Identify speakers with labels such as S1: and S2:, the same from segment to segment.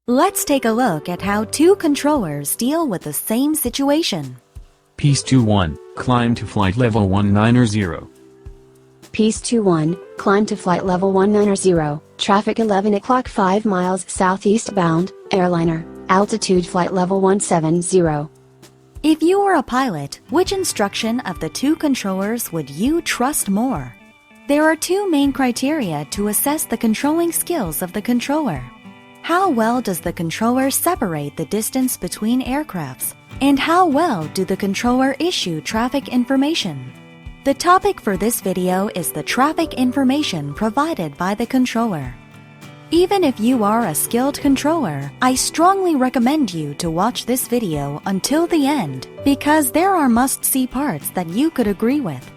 S1: Let's take a look at how two controllers deal with the same situation.
S2: Piece 2-1, climb to flight level 190.
S3: Piece 2-1, climb to flight level 190, traffic 11 o'clock 5 miles southeast bound, airliner, altitude flight level 170.
S1: If you were a pilot, which instruction of the two controllers would you trust more? There are two main criteria to assess the controlling skills of the controller. How well does the controller separate the distance between aircrafts? And how well do the controller issue traffic information? The topic for this video is the traffic information provided by the controller. Even if you are a skilled controller, I strongly recommend you to watch this video until the end because there are must-see parts that you could agree with.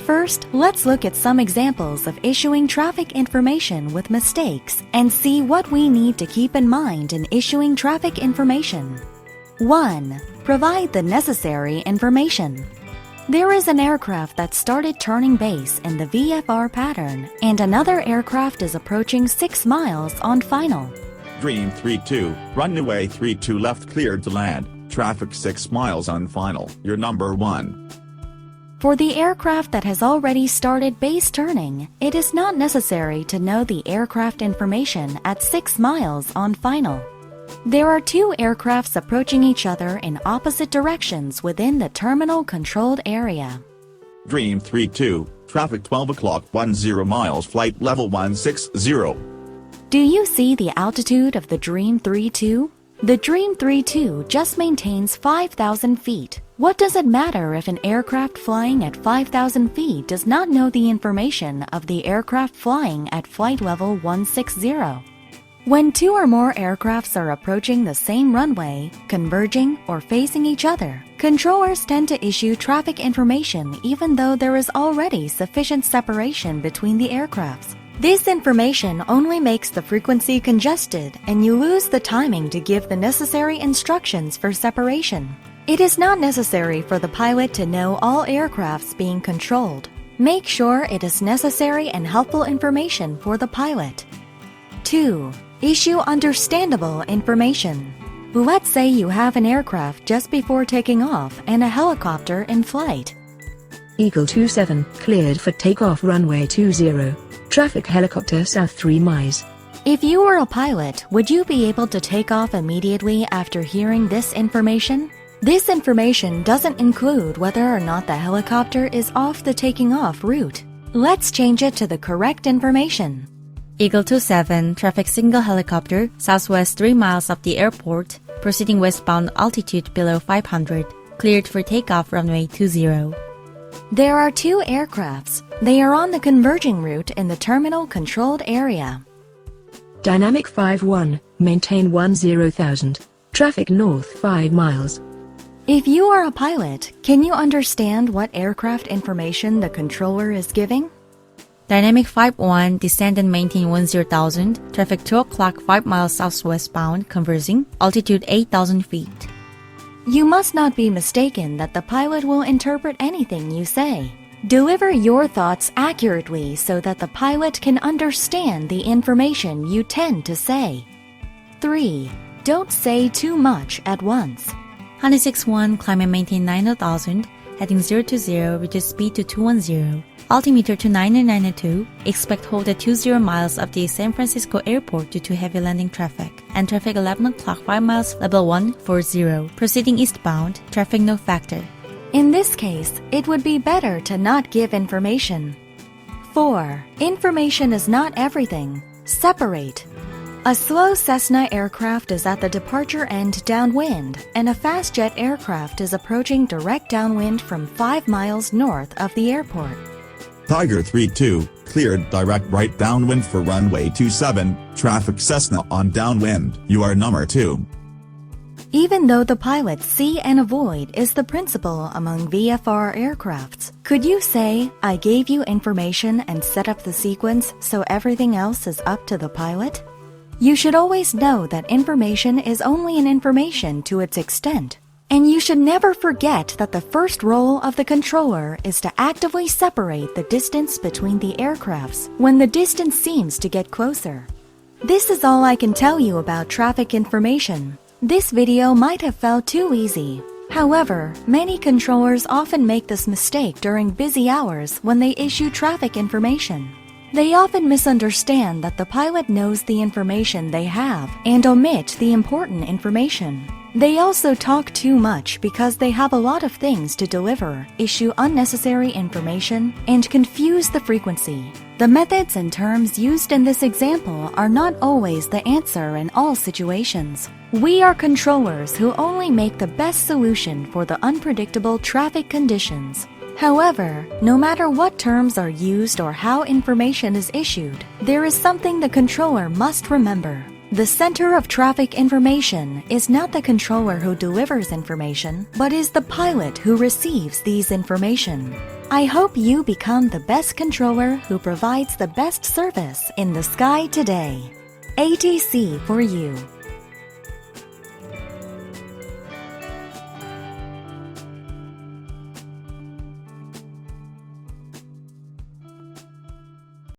S1: First, let's look at some examples of issuing traffic information with mistakes and see what we need to keep in mind in issuing traffic information. 1. Provide the necessary information. There is an aircraft that started turning base in the VFR pattern, and another aircraft is approaching 6 miles on final.
S4: Dream 32, runway 32 left cleared to land, traffic 6 miles on final, you're number 1.
S1: For the aircraft that has already started base turning, it is not necessary to know the aircraft information at 6 miles on final. There are two aircrafts approaching each other in opposite directions within the terminal controlled area.
S4: Dream 32, traffic 12 o'clock 10 miles flight level 160.
S1: Do you see the altitude of the Dream 32? The Dream 32 just maintains 5,000 feet. What does it matter if an aircraft flying at 5,000 feet does not know the information of the aircraft flying at flight level 160? When two or more aircrafts are approaching the same runway, converging, or facing each other, controllers tend to issue traffic information even though there is already sufficient separation between the aircrafts. This information only makes the frequency congested and you lose the timing to give the necessary instructions for separation. It is not necessary for the pilot to know all aircrafts being controlled. Make sure it is necessary and helpful information for the pilot. 2. Issue understandable information. Let's say you have an aircraft just before taking off and a helicopter in flight.
S5: Eagle 27, cleared for takeoff runway 20. Traffic helicopter south 3 miles.
S1: If you were a pilot, would you be able to take off immediately after hearing this information? This information doesn't include whether or not the helicopter is off the taking off route. Let's change it to the correct information.
S6: Eagle 27, traffic single helicopter, southwest 3 miles of the airport, proceeding westbound altitude below 500, cleared for takeoff runway 20.
S1: There are two aircrafts. They are on the converging route in the terminal controlled area.
S5: Dynamic 5-1, maintain 10,000. Traffic north 5 miles.
S1: If you are a pilot, can you understand what aircraft information the controller is giving?
S6: Dynamic 5-1, descend and maintain 10,000, traffic 2 o'clock 5 miles southwest bound, conversing, altitude 8,000 feet.
S1: You must not be mistaken that the pilot will interpret anything you say. Deliver your thoughts accurately so that the pilot can understand the information you tend to say. 3. Don't say too much at once.
S6: Honda 61, climb and maintain 90,000, heading 0 to 0, reduce speed to 210, altimeter to 992, expect hold at 20 miles of the San Francisco airport due to heavy landing traffic, and traffic 11 o'clock 5 miles level 140, proceeding eastbound, traffic no factor.
S1: In this case, it would be better to not give information. 4. Information is not everything. Separate. A slow Cessna aircraft is at the departure end downwind, and a fast jet aircraft is approaching direct downwind from 5 miles north of the airport.
S4: Tiger 32, cleared direct right downwind for runway 27, traffic Cessna on downwind, you are number 2.
S1: Even though the pilot see and avoid is the principle among VFR aircrafts, could you say, I gave you information and set up the sequence so everything else is up to the pilot? You should always know that information is only an information to its extent. And you should never forget that the first role of the controller is to actively separate the distance between the aircrafts when the distance seems to get closer. This is all I can tell you about traffic information. This video might have felt too easy. However, many controllers often make this mistake during busy hours when they issue traffic information. They often misunderstand that the pilot knows the information they have and omit the important information. They also talk too much because they have a lot of things to deliver, issue unnecessary information, and confuse the frequency. The methods and terms used in this example are not always the answer in all situations. We are controllers who only make the best solution for the unpredictable traffic conditions. However, no matter what terms are used or how information is issued, there is something the controller must remember. The center of traffic information is not the controller who delivers information, but is the pilot who receives these information. I hope you become the best controller who provides the best service in the sky today. ATC for you.